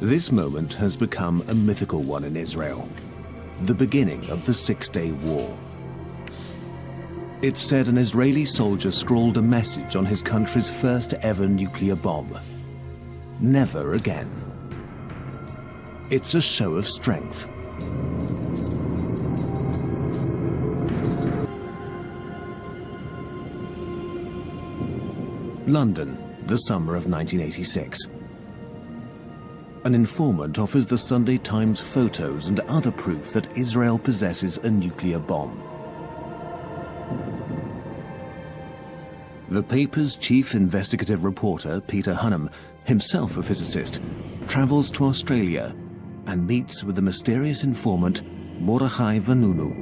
This moment has become a mythical one in Israel, the beginning of the Six-Day War. It's said an Israeli soldier scrawled a message on his country's first ever nuclear bomb. Never again. It's a show of strength. London, the summer of 1986. An informant offers the Sunday Times photos and other proof that Israel possesses a nuclear bomb. The paper's chief investigative reporter, Peter Hunnam, himself a physicist, travels to Australia and meets with the mysterious informant Mordechai Vanunu.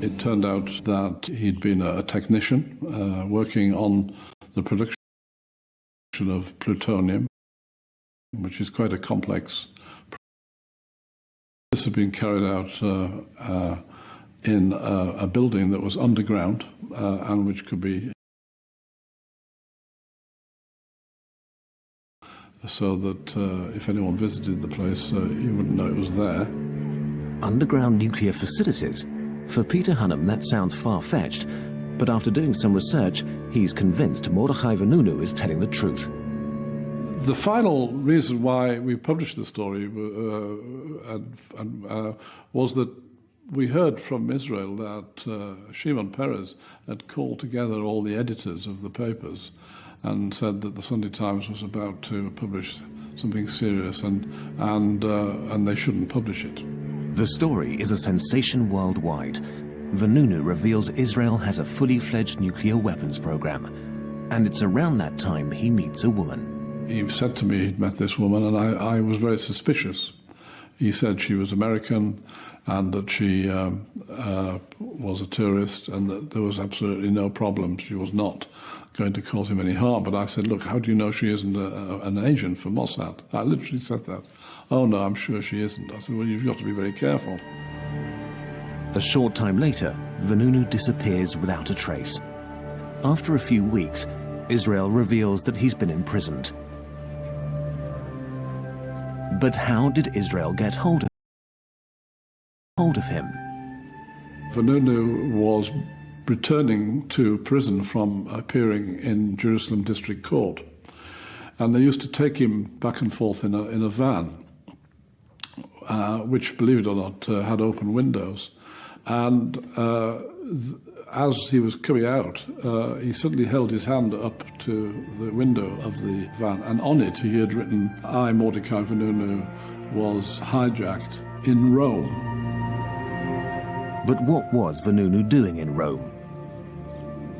It turned out that he'd been a technician working on the production of plutonium, which is quite a complex process. This had been carried out in a building that was underground and which could be so that if anyone visited the place, you wouldn't know it was there. Underground nuclear facilities? For Peter Hunnam, that sounds far-fetched, but after doing some research, he's convinced Mordechai Vanunu is telling the truth. The final reason why we published the story was that we heard from Israel that Shimon Peres had called together all the editors of the papers and said that the Sunday Times was about to publish something serious and they shouldn't publish it. The story is a sensation worldwide. Vanunu reveals Israel has a fully-fledged nuclear weapons program, and it's around that time he meets a woman. He said to me he'd met this woman, and I was very suspicious. He said she was American and that she was a tourist and that there was absolutely no problem. She was not going to cause him any harm. But I said, look, how do you know she isn't an agent for Mossad? I literally said that. Oh, no, I'm sure she isn't. I said, well, you've got to be very careful. A short time later, Vanunu disappears without a trace. After a few weeks, Israel reveals that he's been imprisoned. But how did Israel get hold of him? Vanunu was returning to prison from appearing in Jerusalem District Court, and they used to take him back and forth in a van, which, believe it or not, had open windows. And as he was coming out, he suddenly held his hand up to the window of the van, and on it he had written, I, Mordechai Vanunu, was hijacked in Rome. But what was Vanunu doing in Rome?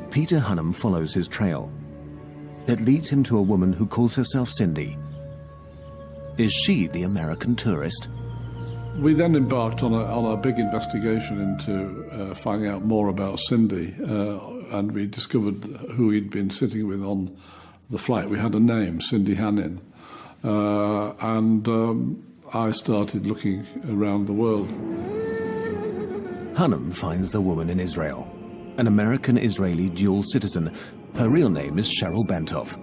Peter Hunnam follows his trail. It leads him to a woman who calls herself Cindy. Is she the American tourist? We then embarked on a big investigation into finding out more about Cindy, and we discovered who he'd been sitting with on the flight. We had a name, Cindy Hannin, and I started looking around the world. Hunnam finds the woman in Israel, an American-Israeli dual citizen. Her real name is Cheryl Bentoff,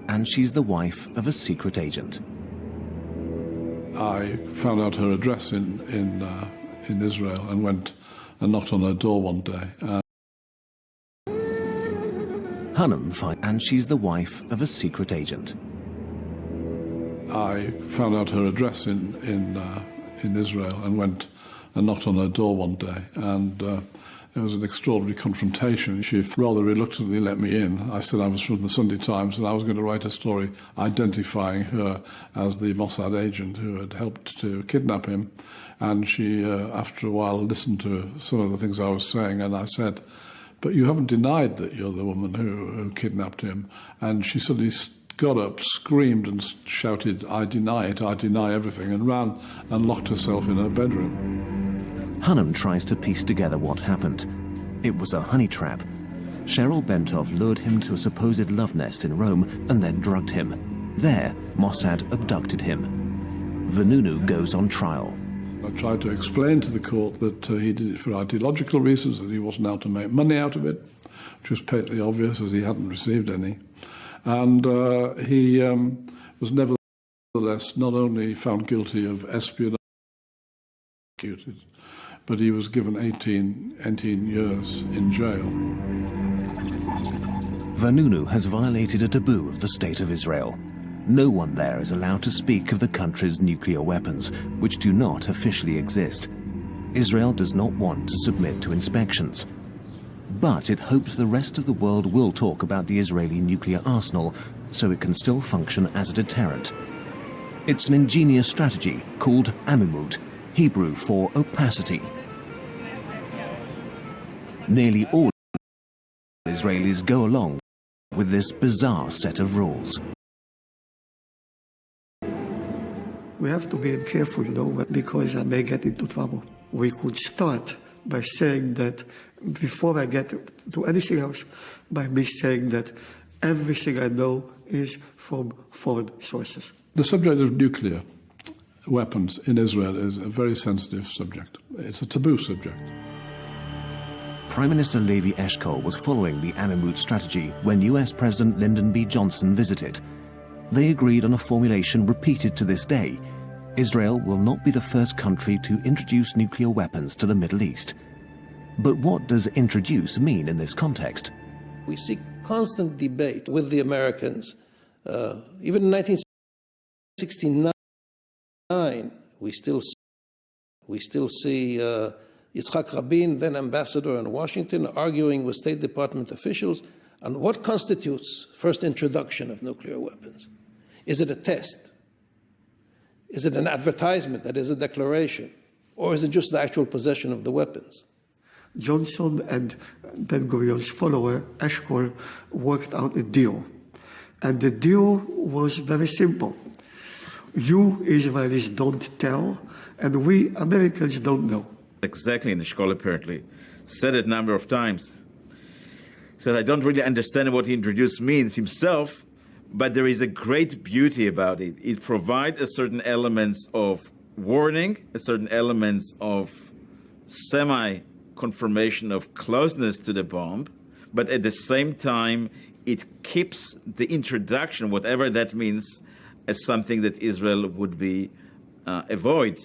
and she's the wife of a secret agent. I found out her address in Israel and went and knocked on her door one day. And she's the wife of a secret agent. I found out her address in Israel and went and knocked on her door one day, and it was an extraordinary confrontation. She rather reluctantly let me in. I said I was from the Sunday Times and I was going to write a story identifying her as the Mossad agent who had helped to kidnap him. And she, after a while, listened to some of the things I was saying, and I said, but you haven't denied that you're the woman who kidnapped him. And she suddenly got up, screamed and shouted, I deny it, I deny everything, and ran and locked herself in her bedroom. Hunnam tries to piece together what happened. It was a honey trap. Cheryl Bentoff lured him to a supposed love nest in Rome and then drugged him. There, Mossad abducted him. Vanunu goes on trial. I tried to explain to the court that he did it for ideological reasons, that he wasn't out to make money out of it, which was patently obvious as he hadn't received any. And he was nevertheless not only found guilty of espionage, but he was given 18 years in jail. Vanunu has violated a taboo of the State of Israel. No one there is allowed to speak of the country's nuclear weapons, which do not officially exist. Israel does not want to submit to inspections. But it hopes the rest of the world will talk about the Israeli nuclear arsenal so it can still function as a deterrent. It's an ingenious strategy called amimut, Hebrew for opacity. Nearly all Israelis go along with this bizarre set of rules. We have to be careful, though, because I may get into trouble. We could start by saying that, before I get to anything else, by me saying that everything I know is from foreign sources. The subject of nuclear weapons in Israel is a very sensitive subject. It's a taboo subject. Prime Minister Levi Eshkol was following the amimut strategy when US President Lyndon B. Johnson visited. They agreed on a formulation repeated to this day. Israel will not be the first country to introduce nuclear weapons to the Middle East. But what does introduce mean in this context? We see constant debate with the Americans. Even in 1969, we still see Yitzhak Rabin, then ambassador in Washington, arguing with State Department officials on what constitutes first introduction of nuclear weapons. Is it a test? Is it an advertisement, that is a declaration? Or is it just the actual possession of the weapons? Johnson and Ben-Gurion's follower, Eshkol, worked out a deal. And the deal was very simple. You Israelis don't tell, and we Americans don't know. Exactly, and Eshkol apparently said it a number of times. Said, I don't really understand what he introduced means himself, but there is a great beauty about it. It provides a certain elements of warning, a certain elements of semi-confirmation of closeness to the bomb, but at the same time, it keeps the introduction, whatever that means, as something that Israel would be avoid.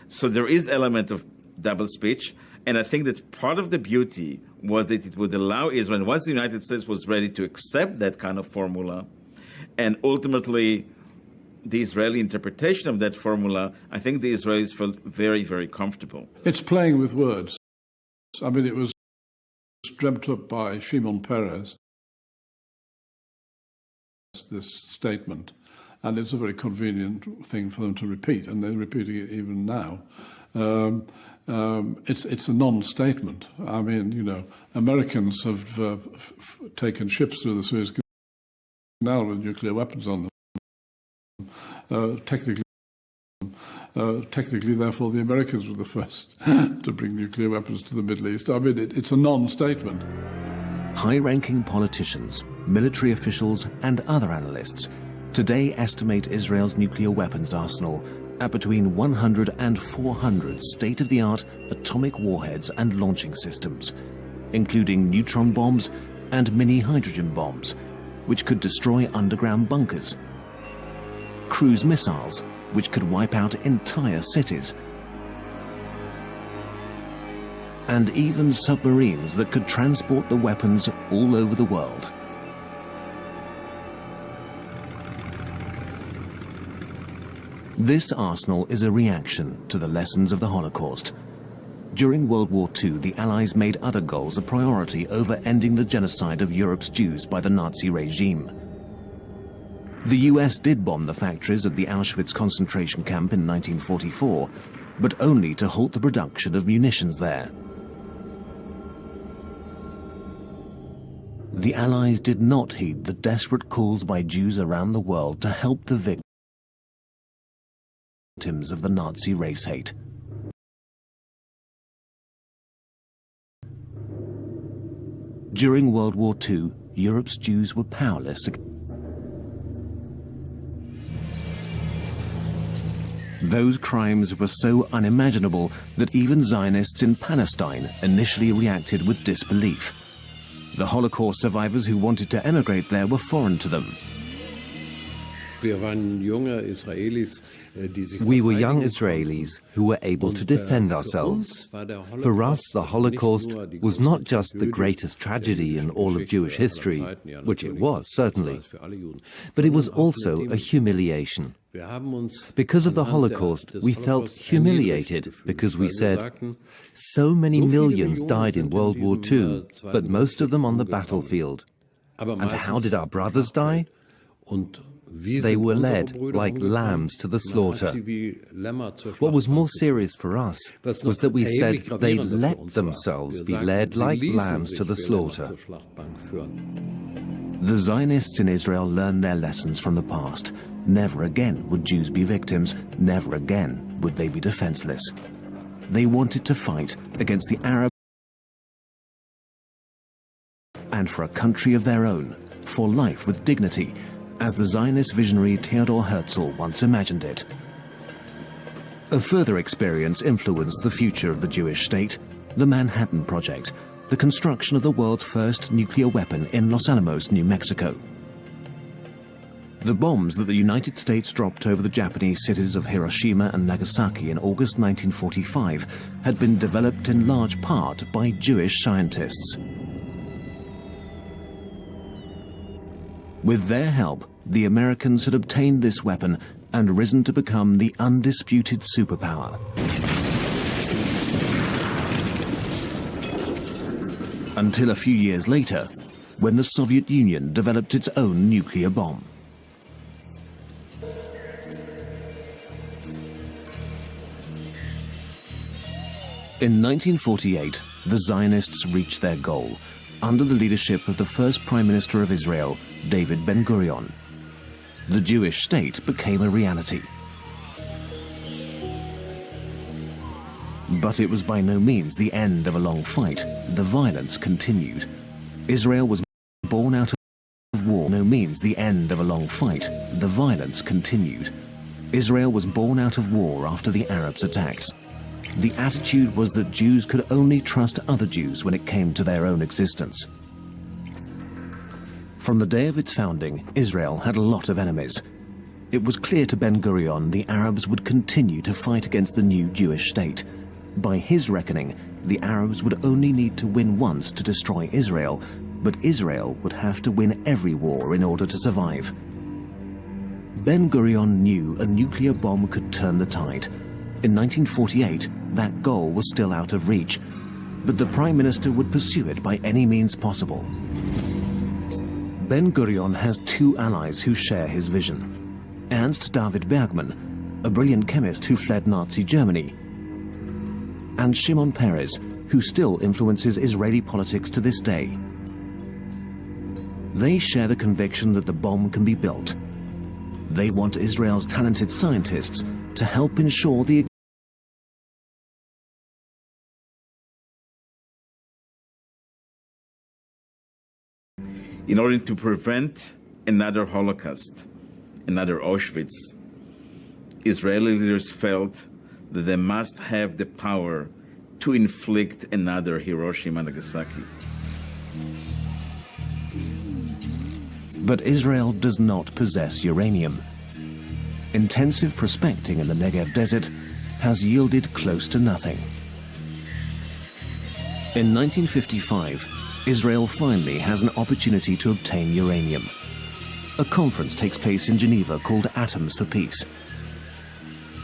So there is element of double speech, and I think that part of the beauty was that it would allow Israel, and once the United States was ready to accept that kind of formula, and ultimately the Israeli interpretation of that formula, I think the Israelis felt very, very comfortable. It's playing with words. I mean, it was dreamt up by Shimon Peres, this statement, and it's a very convenient thing for them to repeat, and they're repeating it even now. It's a non-statement. I mean, you know, Americans have taken ships through the Suez Canal with nuclear weapons on them. Technically, therefore, the Americans were the first to bring nuclear weapons to the Middle East. I mean, it's a non-statement. High-ranking politicians, military officials, and other analysts today estimate Israel's nuclear weapons arsenal at between 100 and 400 state-of-the-art atomic warheads and launching systems, including neutron bombs and mini-hydrogen bombs, which could destroy underground bunkers, cruise missiles, which could wipe out entire cities, and even submarines that could transport the weapons all over the world. This arsenal is a reaction to the lessons of the Holocaust. During World War II, the Allies made other goals a priority over ending the genocide of Europe's Jews by the Nazi regime. The US did bomb the factories at the Auschwitz concentration camp in 1944, but only to halt the production of munitions there. The Allies did not heed the desperate calls by Jews around the world to help the victims of the Nazi race hate. During World War II, Europe's Jews were powerless. Those crimes were so unimaginable that even Zionists in Palestine initially reacted with disbelief. The Holocaust survivors who wanted to emigrate there were foreign to them. We were young Israelis who were able to defend ourselves. For us, the Holocaust was not just the greatest tragedy in all of Jewish history, which it was, certainly, but it was also a humiliation. Because of the Holocaust, we felt humiliated because we said, so many millions died in World War II, but most of them on the battlefield. And how did our brothers die? They were led like lambs to the slaughter. What was more serious for us was that we said they let themselves be led like lambs to the slaughter. The Zionists in Israel learned their lessons from the past. Never again would Jews be victims. Never again would they be defenseless. They wanted to fight against the Arab and for a country of their own, for life with dignity, as the Zionist visionary Theodor Herzl once imagined it. A further experience influenced the future of the Jewish state, the Manhattan Project, the construction of the world's first nuclear weapon in Los Alamos, New Mexico. The bombs that the United States dropped over the Japanese cities of Hiroshima and Nagasaki in August 1945 had been developed in large part by Jewish scientists. With their help, the Americans had obtained this weapon and risen to become the undisputed superpower. Until a few years later, when the Soviet Union developed its own nuclear bomb. In 1948, the Zionists reached their goal, under the leadership of the first Prime Minister of Israel, David Ben-Gurion. The Jewish state became a reality. But it was by no means the end of a long fight. The violence continued. Israel was born out of war. No means the end of a long fight. The violence continued. Israel was born out of war after the Arabs attacked. The attitude was that Jews could only trust other Jews when it came to their own existence. From the day of its founding, Israel had a lot of enemies. It was clear to Ben-Gurion the Arabs would continue to fight against the new Jewish state. By his reckoning, the Arabs would only need to win once to destroy Israel, but Israel would have to win every war in order to survive. Ben-Gurion knew a nuclear bomb could turn the tide. In 1948, that goal was still out of reach, but the Prime Minister would pursue it by any means possible. Ben-Gurion has two allies who share his vision. Ernst David Bergman, a brilliant chemist who fled Nazi Germany, and Shimon Peres, who still influences Israeli politics to this day. They share the conviction that the bomb can be built. They want Israel's talented scientists to help ensure the in order to prevent another Holocaust, another Auschwitz, Israeli leaders felt that they must have the power to inflict another Hiroshima and Nagasaki. But Israel does not possess uranium. Intensive prospecting in the Negev desert has yielded close to nothing. In 1955, Israel finally has an opportunity to obtain uranium. A conference takes place in Geneva called Atoms for Peace.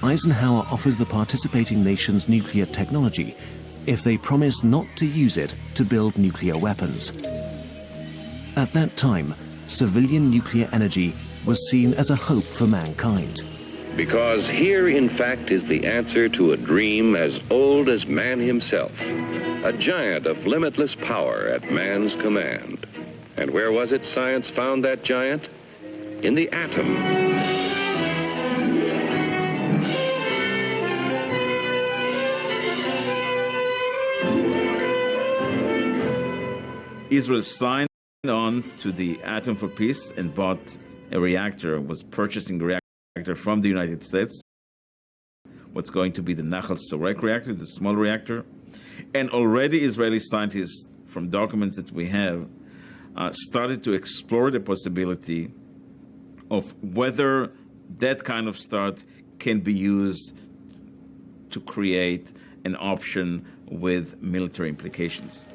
Eisenhower offers the participating nations nuclear technology if they promise not to use it to build nuclear weapons. At that time, civilian nuclear energy was seen as a hope for mankind. Because here, in fact, is the answer to a dream as old as man himself, a giant of limitless power at man's command. And where was it science found that giant? In the atom. Israel signed on to the Atom for Peace and bought a reactor, was purchasing the reactor from the United States. What's going to be the Nachal Sorek reactor, the small reactor. And already Israeli scientists from documents that we have, started to explore the possibility of whether that kind of start can be used to create an option with military implications.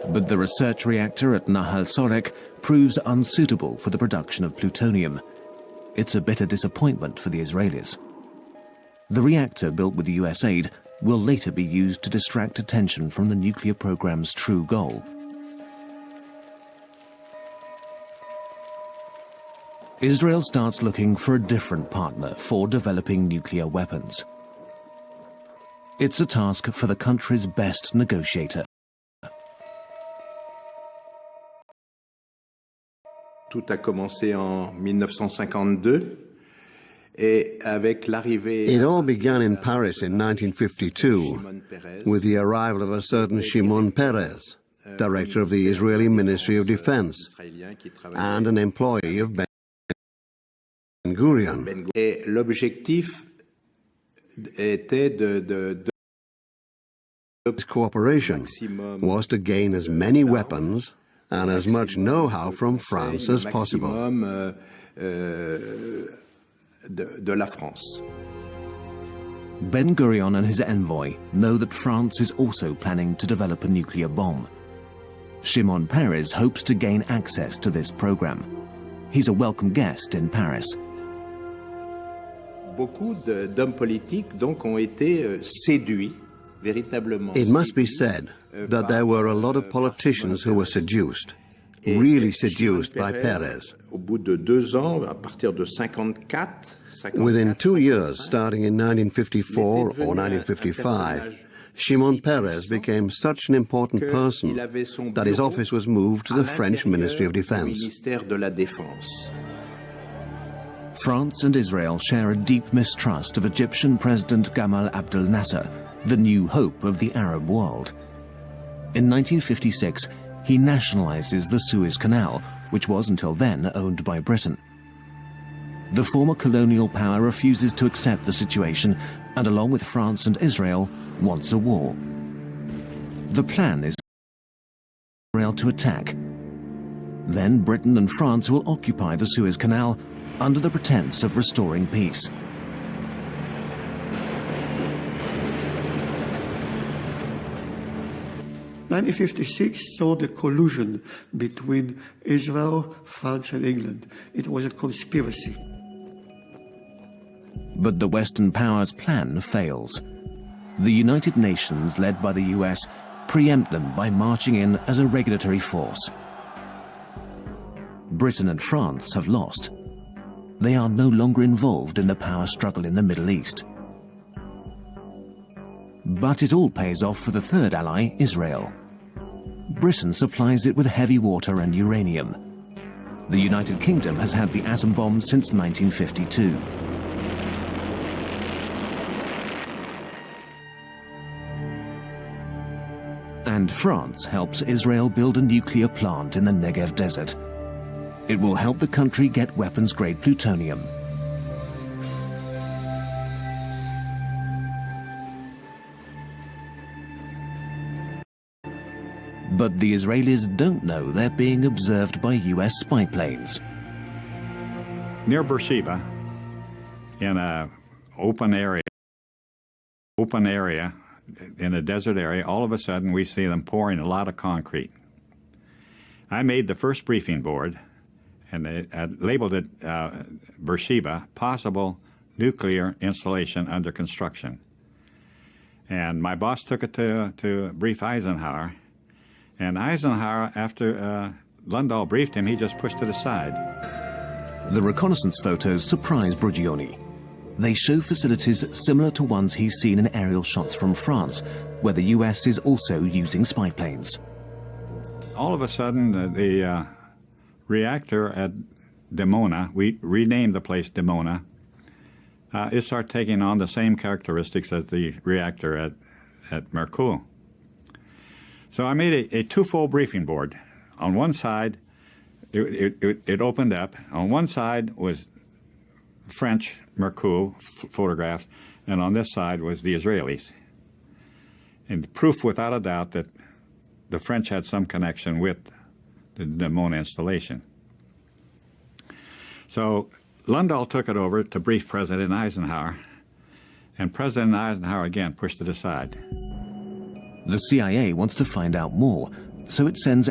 But the research reactor at Nahal Sorek proves unsuitable for the production of plutonium. It's a bitter disappointment for the Israelis. The reactor, built with US aid, will later be used to distract attention from the nuclear program's true goal. Israel starts looking for a different partner for developing nuclear weapons. It's a task for the country's best negotiator. Tout a commencé en 1952 et avec l'arrivée. It all began in Paris in 1952 with the arrival of a certain Shimon Peres, director of the Israeli Ministry of Defense and an employee of Ben Gourion. Et l'objectif était de This cooperation was to gain as many weapons and as much know-how from France as possible. De la France. Ben Gurion and his envoy know that France is also planning to develop a nuclear bomb. Shimon Peres hopes to gain access to this program. He's a welcome guest in Paris. Beaucoup d'hommes politiques donc ont été séduits véritablement. It must be said that there were a lot of politicians who were seduced, really seduced by Peres. Au bout de 2 ans, à partir de 54, Within 2 years, starting in 1954 or 1955, Shimon Peres became such an important person that his office was moved to the French Ministry of Defense. Ministère de la Défense. France and Israel share a deep mistrust of Egyptian President Gamal Abdel Nasser, the new hope of the Arab world. In 1956, he nationalizes the Suez Canal, which was until then owned by Britain. The former colonial power refuses to accept the situation and, along with France and Israel, wants a war. The plan is for Israel to attack. Then Britain and France will occupy the Suez Canal under the pretense of restoring peace. (1956) saw the collusion between Israel, France, and England. It was a conspiracy. But the Western powers' plan fails. The United Nations, led by the US, preempt them by marching in as a regulatory force. Britain and France have lost. They are no longer involved in the power struggle in the Middle East. But it all pays off for the third ally, Israel. Britain supplies it with heavy water and uranium. The United Kingdom has had the atom bomb since 1952. And France helps Israel build a nuclear plant in the Negev desert. It will help the country get weapons-grade plutonium. But the Israelis don't know they're being observed by US spy planes. Near Beersheba, in an open area, in a desert area, all of a sudden we see them pouring a lot of concrete. I made the first briefing board, and they labeled it Beersheba, possible nuclear installation under construction. And my boss took it to brief Eisenhower, and Eisenhower, after Lundahl briefed him, he just pushed it aside. The reconnaissance photos surprise Brugioni. They show facilities similar to ones he's seen in aerial shots from France, where the US is also using spy planes. All of a sudden, the reactor at Dimona, we renamed the place Dimona, it started taking on the same characteristics as the reactor at Mercoul. So I made a twofold briefing board. On one side, it opened up. On one side was French Mercoul photographs, and on this side was the Israelis. And proof without a doubt that the French had some connection with the Dimona installation. So Lundahl took it over to brief President Eisenhower, and President Eisenhower again pushed it aside. The CIA wants to find out more, so it sends